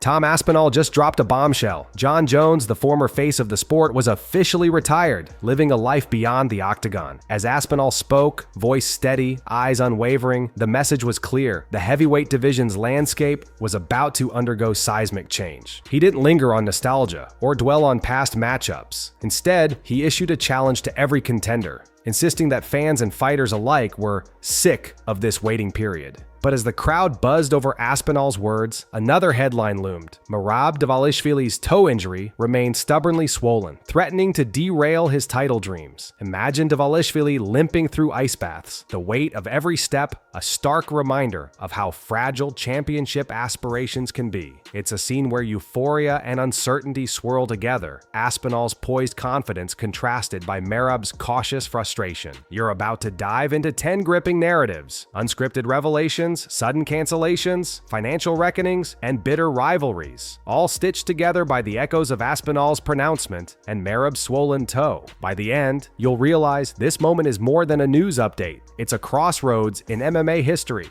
Tom Aspinall just dropped a bombshell. Jon Jones, the former face of the sport, was officially retired, living a life beyond the octagon. As Aspinall spoke, voice steady, eyes unwavering, the message was clear. The heavyweight division's landscape was about to undergo seismic change. He didn't linger on nostalgia or dwell on past matchups. Instead, he issued a challenge to every contender, insisting that fans and fighters alike were sick of this waiting period. But as the crowd buzzed over Aspinall's words, another headline loomed. Merab Dvalishvili's toe injury remained stubbornly swollen, threatening to derail his title dreams. Imagine Dvalishvili limping through ice baths, the weight of every step a stark reminder of how fragile championship aspirations can be. It's a scene where euphoria and uncertainty swirl together, Aspinall's poised confidence contrasted by Merab's cautious frustration. You're about to dive into 10 gripping narratives, unscripted revelations, sudden cancellations, financial reckonings, and bitter rivalries, all stitched together by the echoes of Aspinall's pronouncement and Merab's swollen toe. By the end, you'll realize this moment is more than a news update. It's a crossroads in MMA history.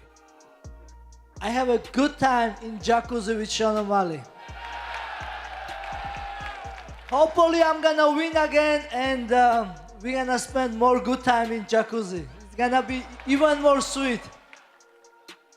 I have a good time in jacuzzi with Shawn and Macie. Hopefully I'm gonna win again and we're gonna spend more good time in jacuzzi. It's gonna be even more sweet.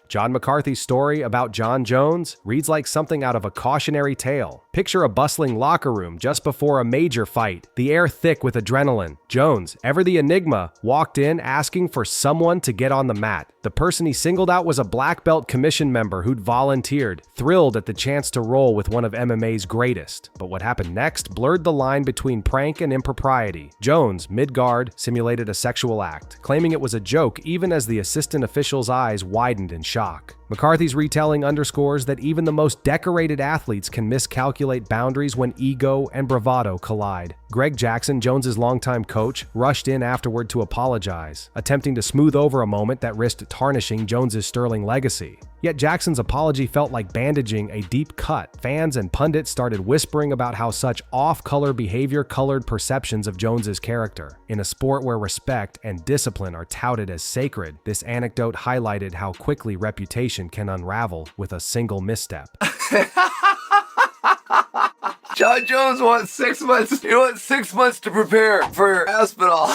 John McCarthy's story about Jon Jones reads like something out of a cautionary tale. Picture a bustling locker room just before a major fight, the air thick with adrenaline. Jones, ever the enigma, walked in asking for someone to get on the mat. The person he singled out was a black belt commission member who'd volunteered, thrilled at the chance to roll with one of MMA's greatest. But what happened next blurred the line between prank and impropriety. Jones, mid-guard, simulated a sexual act, claiming it was a joke even as the assistant official's eyes widened in shock. McCarthy's retelling underscores that even the most decorated athletes can miscalculate boundaries when ego and bravado collide. Greg Jackson, Jones's longtime coach, rushed in afterward to apologize, attempting to smooth over a moment that risked tarnishing Jones's sterling legacy. Yet Jackson's apology felt like bandaging a deep cut. Fans and pundits started whispering about how such off-color behavior colored perceptions of Jones's character. In a sport where respect and discipline are touted as sacred, this anecdote highlighted how quickly reputation can unravel with a single misstep. Jon Jones wants 6 months. He wants 6 months to prepare for Aspinall.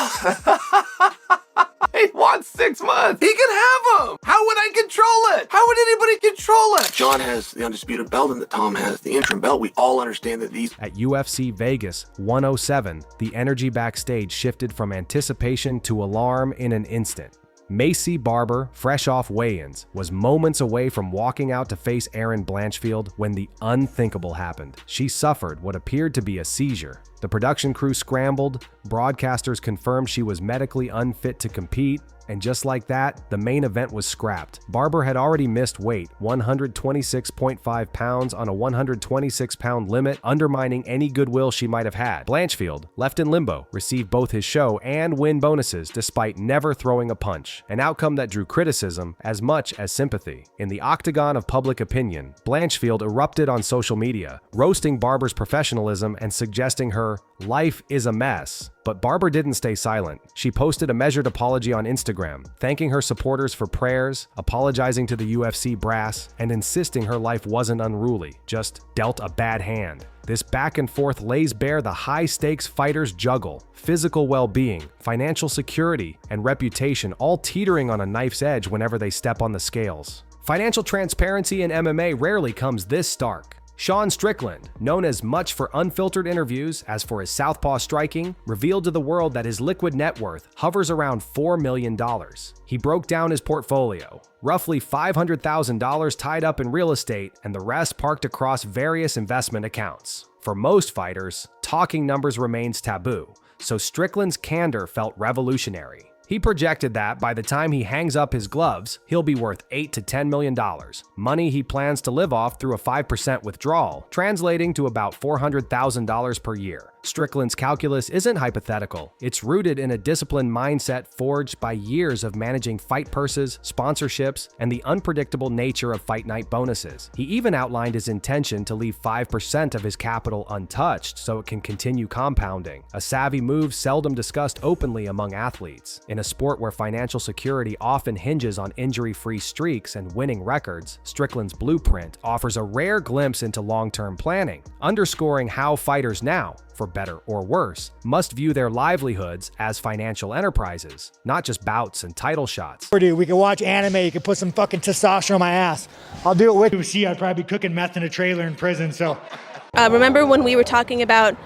He wants 6 months. He can have them. How would I control it? How would anybody control it? Jon has the undisputed belt and Tom has the interim belt. We all understand that these... At UFC Vegas 107, the energy backstage shifted from anticipation to alarm in an instant. Macie Barber, fresh off weigh-ins, was moments away from walking out to face Erin Blanchfield when the unthinkable happened. She suffered what appeared to be a seizure. The production crew scrambled, broadcasters confirmed she was medically unfit to compete, and just like that, the main event was scrapped. Barber had already missed weight, 126.5 pounds on a 126-pound limit, undermining any goodwill she might have had. Blanchfield, left in limbo, received both his show and win bonuses despite never throwing a punch, an outcome that drew criticism as much as sympathy. In the octagon of public opinion, Blanchfield erupted on social media, roasting Barber's professionalism and suggesting her life is a mess. But Barber didn't stay silent. She posted a measured apology on Instagram, thanking her supporters for prayers, apologizing to the UFC brass, and insisting her life wasn't unruly, just dealt a bad hand. This back and forth lays bare the high-stakes fighters juggle, physical well-being, financial security, and reputation all teetering on a knife's edge whenever they step on the scales. Financial transparency in MMA rarely comes this stark. Shawn Strickland, known as much for unfiltered interviews as for his southpaw striking, revealed to the world that his liquid net worth hovers around $4 million. He broke down his portfolio, roughly $500,000 tied up in real estate and the rest parked across various investment accounts. For most fighters, talking numbers remains taboo, so Strickland's candor felt revolutionary. He projected that by the time he hangs up his gloves, he'll be worth $8 to $10 million, money he plans to live off through a 5% withdrawal, translating to about $400,000 per year. Strickland's calculus isn't hypothetical. It's rooted in a disciplined mindset forged by years of managing fight purses, sponsorships, and the unpredictable nature of fight night bonuses. He even outlined his intention to leave 5% of his capital untouched so it can continue compounding, a savvy move seldom discussed openly among athletes. In In a sport where financial security often hinges on injury-free streaks and winning records, Strickland's blueprint offers a rare glimpse into long-term planning, underscoring how fighters now, for better or worse, must view their livelihoods as financial enterprises, not just bouts and title shots. Dude, we can watch anime, you can put some fucking testosterone on my ass. I'll do it with UFC. I'd probably be cooking meth in a trailer in prison, so. Remember when we were talking about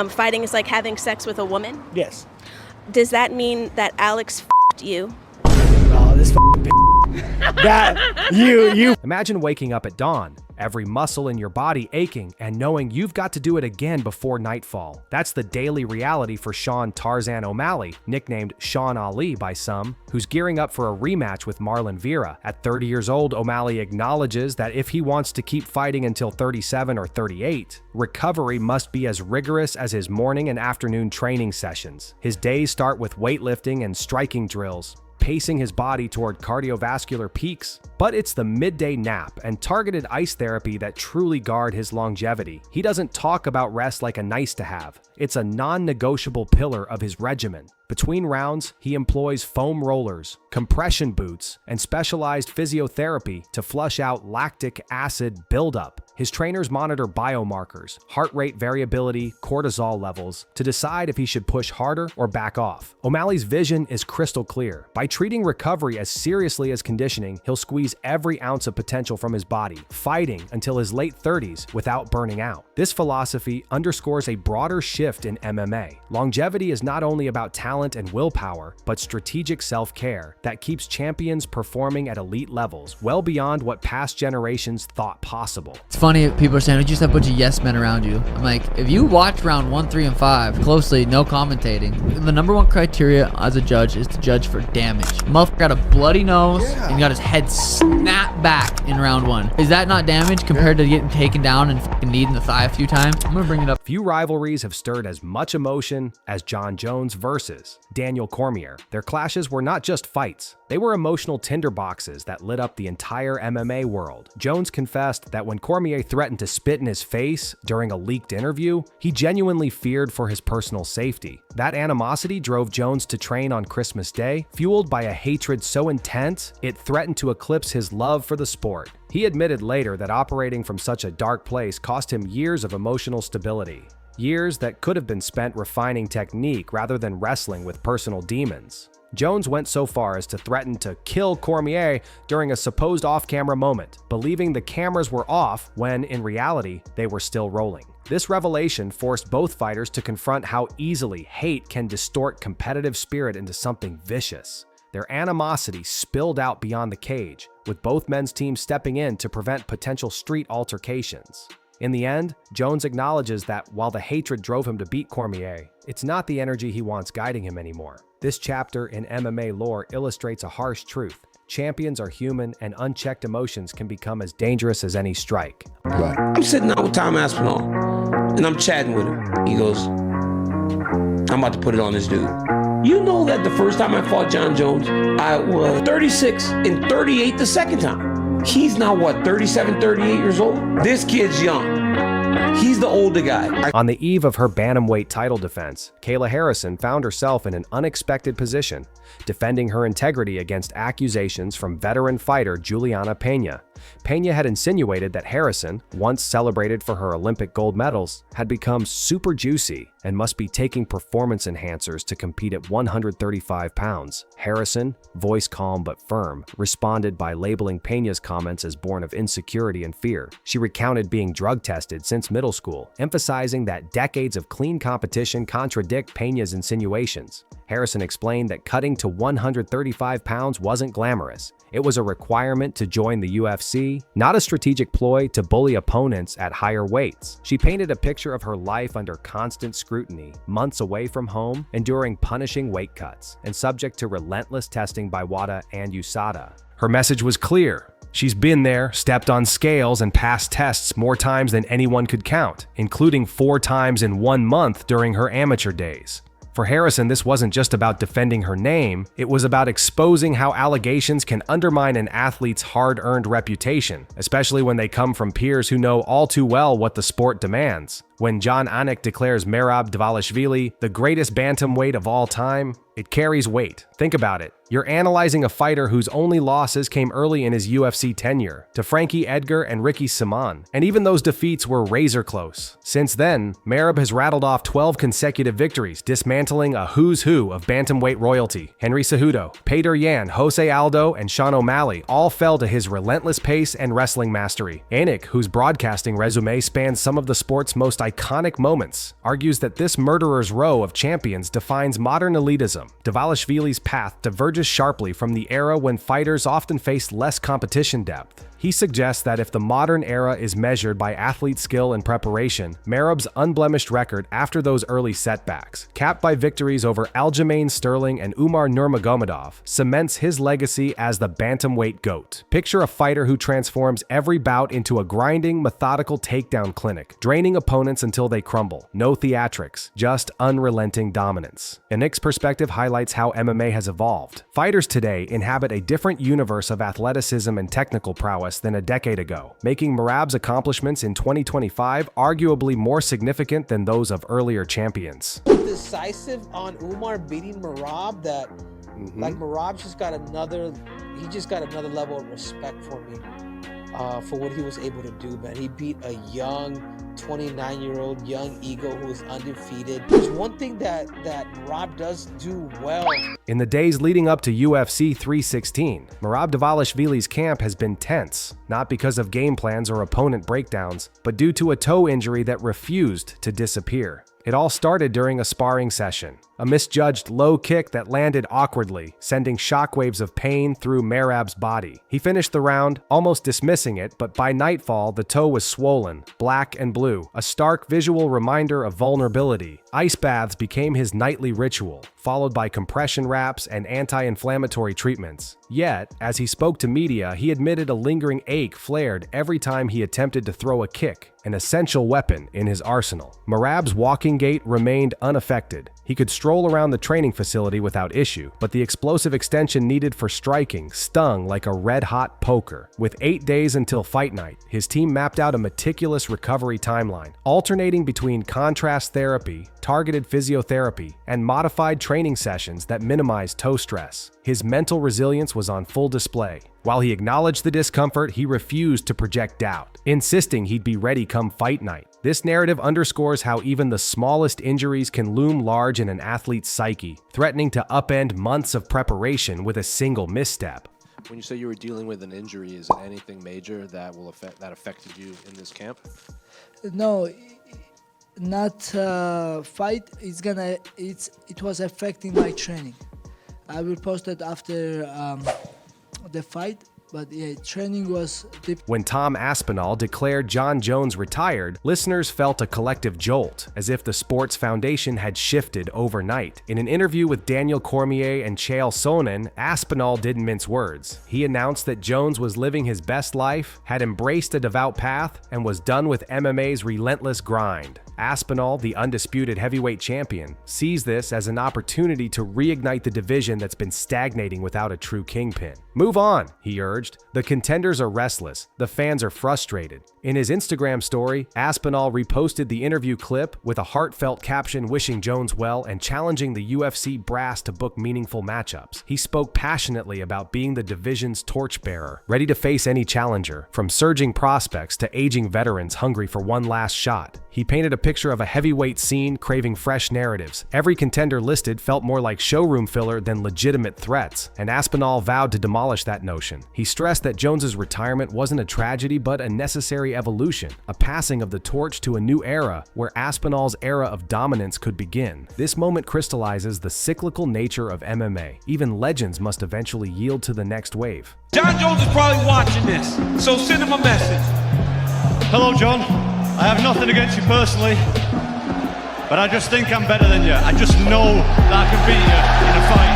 fighting is like having sex with a woman? Yes. Does that mean that Alex f***ed you? Oh, this fucking bitch. That, you. Imagine waking up at dawn, every muscle in your body aching, and knowing you've got to do it again before nightfall. That's the daily reality for Shawn Tarzan O'Malley, nicknamed Shawn Ali by some, who's gearing up for a rematch with Marlon Vera. At 30 years old, O'Malley acknowledges that if he wants to keep fighting until 37 or 38, recovery must be as rigorous as his morning and afternoon training sessions. His days start with weightlifting and striking drills, pacing his body toward cardiovascular peaks. But it's the midday nap and targeted ice therapy that truly guard his longevity. He doesn't talk about rest like a nice to have. It's a non-negotiable pillar of his regimen. Between rounds, he employs foam rollers, compression boots, and specialized physiotherapy to flush out lactic acid buildup. His trainers monitor biomarkers, heart rate variability, cortisol levels, to decide if he should push harder or back off. O'Malley's vision is crystal clear. By treating recovery as seriously as conditioning, he'll squeeze every ounce of potential from his body, fighting until his late 30s without burning out. This philosophy underscores a broader shift in MMA. Longevity is not only about talent and willpower, but strategic self-care that keeps champions performing at elite levels, well beyond what past generations thought possible. It's funny if people are saying, you just have a bunch of yes men around you. I'm like, if you watch round 1, 3, and 5 closely, no commentating, the number one criteria as a judge is to judge for damage. Motherfucker got a bloody nose and got his head snapped back in round 1. Is that not damage compared to getting taken down and fucking kneed in the thigh a few times? I'm gonna bring it up. Few rivalries have stirred as much emotion as Jon Jones versus Daniel Cormier. Their clashes were not just fights. They were emotional tinderboxes that lit up the entire MMA world. Jones confessed that when Cormier threatened to spit in his face during a leaked interview, he genuinely feared for his personal safety. That animosity drove Jones to train on Christmas Day, fueled by a hatred so intense it threatened to eclipse his love for the sport. He admitted later that operating from such a dark place cost him years of emotional stability. Years that could have been spent refining technique rather than wrestling with personal demons. Jones went so far as to threaten to kill Cormier during a supposed off-camera moment, believing the cameras were off when, in reality, they were still rolling. This revelation forced both fighters to confront how easily hate can distort competitive spirit into something vicious. Their animosity spilled out beyond the cage, with both men's teams stepping in to prevent potential street altercations. In the end, Jones acknowledges that while the hatred drove him to beat Cormier, it's not the energy he wants guiding him anymore. This chapter in MMA lore illustrates a harsh truth. Champions are human, and unchecked emotions can become as dangerous as any strike. Right. I'm sitting out with Tom Aspinall, and I'm chatting with him. He goes, I'm about to put it on this dude. You know that the first time I fought Jon Jones, I was 36 and 38 the second time. He's now, what, 37, 38 years old? This kid's young. He's the older guy. On the eve of her bantamweight title defense, Kayla Harrison found herself in an unexpected position, defending her integrity against accusations from veteran fighter Juliana Pena. Pena had insinuated that Harrison, once celebrated for her Olympic gold medals, had become super juicy and must be taking performance enhancers to compete at 135 pounds. Harrison, voice calm but firm, responded by labeling Pena's comments as born of insecurity and fear. She recounted being drug tested since middle school, emphasizing that decades of clean competition contradict Pena's insinuations. Harrison explained that cutting to 135 pounds wasn't glamorous. It was a requirement to join the UFC, not a strategic ploy to bully opponents at higher weights. She painted a picture of her life under constant scrutiny, months away from home, enduring punishing weight cuts, and subject to relentless testing by WADA and USADA. Her message was clear. She's been there, stepped on scales, and passed tests more times than anyone could count, including 4 times in 1 month during her amateur days. For Harrison, this wasn't just about defending her name, it was about exposing how allegations can undermine an athlete's hard-earned reputation, especially when they come from peers who know all too well what the sport demands. When Jon Anik declares Merab Dvalishvili the greatest bantamweight of all time, it carries weight. Think about it. You're analyzing a fighter whose only losses came early in his UFC tenure, to Frankie Edgar and Ricky Simon, and even those defeats were razor close. Since then, Merab has rattled off 12 consecutive victories, dismantling a who's who of bantamweight royalty. Henry Cejudo, Peter Yan, Jose Aldo, and Sean O'Malley all fell to his relentless pace and wrestling mastery. Anik, whose broadcasting resume spans some of the sport's most iconic moments, argues that this murderer's row of champions defines modern elitism. Dvalishvili's path diverges sharply from the era when fighters often faced less competition depth. He suggests that if the modern era is measured by athlete skill and preparation, Merab's unblemished record after those early setbacks, capped by victories over Aljamain Sterling and Umar Nurmagomedov, cements his legacy as the bantamweight GOAT. Picture a fighter who transforms every bout into a grinding, methodical takedown clinic, draining opponents until they crumble. No theatrics, just unrelenting dominance. Anik's perspective highlights how MMA has evolved. Fighters today inhabit a different universe of athleticism and technical prowess than a decade ago, making Merab's accomplishments in 2025 arguably more significant than those of earlier champions. Decisive on Umar beating Merab that like Merab just got another level of respect for me for what he was able to do, man. He beat a young 29-year-old young ego who is undefeated. There's one thing that Merab does do well. In the days leading up to UFC 316, Merab Dvalishvili's camp has been tense, not because of game plans or opponent breakdowns, but due to a toe injury that refused to disappear. It all started during a sparring session, a misjudged low kick that landed awkwardly, sending shockwaves of pain through Merab's body. He finished the round, almost dismissing it, but by nightfall, the toe was swollen, black and blue, a stark visual reminder of vulnerability. Ice baths became his nightly ritual, followed by compression wraps and anti-inflammatory treatments. Yet, as he spoke to media, he admitted a lingering ache flared every time he attempted to throw a kick, an essential weapon in his arsenal. Merab's walking gait remained unaffected. He could stroll around the training facility without issue, but the explosive extension needed for striking stung like a red-hot poker. With 8 days until fight night, his team mapped out a meticulous recovery timeline, alternating between contrast therapy, targeted physiotherapy, and modified training sessions that minimized toe stress. His mental resilience was on full display. While he acknowledged the discomfort, he refused to project doubt, insisting he'd be ready come fight night. This narrative underscores how even the smallest injuries can loom large in an athlete's psyche, threatening to upend months of preparation with a single misstep. When you say you were dealing with an injury, is it anything major that affected you in this camp? No, not fight. It was affecting my training. I will post it after the fight. But yeah, training was deep. When Tom Aspinall declared Jon Jones retired, listeners felt a collective jolt, as if the sport's foundation had shifted overnight. In an interview with Daniel Cormier and Chael Sonnen, Aspinall didn't mince words. He announced that Jones was living his best life, had embraced a devout path, and was done with MMA's relentless grind. Aspinall, the undisputed heavyweight champion, sees this as an opportunity to reignite the division that's been stagnating without a true kingpin. Move on, he urged. The contenders are restless. The fans are frustrated. In his Instagram story, Aspinall reposted the interview clip with a heartfelt caption wishing Jones well and challenging the UFC brass to book meaningful matchups. He spoke passionately about being the division's torchbearer, ready to face any challenger, from surging prospects to aging veterans hungry for one last shot. He painted a picture of a heavyweight scene craving fresh narratives. Every contender listed felt more like showroom filler than legitimate threats, and Aspinall vowed to demolish that notion. He stressed that Jones's retirement wasn't a tragedy but a necessary evolution, a passing of the torch to a new era where Aspinall's era of dominance could begin. This moment crystallizes the cyclical nature of MMA. Even legends must eventually yield to the next wave. Jon Jones is probably watching this, so send him a message. Hello, John. I have nothing against you personally, but I just think I'm better than you. I just know that I can beat you in a fight,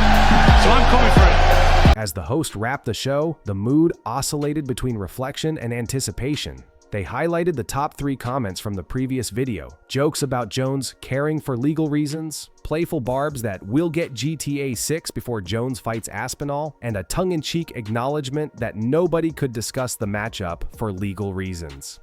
so I'm coming for it. As the host wrapped the show, the mood oscillated between reflection and anticipation. They highlighted the top 3 comments from the previous video, jokes about Jones caring for legal reasons, playful barbs that will get GTA 6 before Jones fights Aspinall, and a tongue-in-cheek acknowledgement that nobody could discuss the matchup for legal reasons.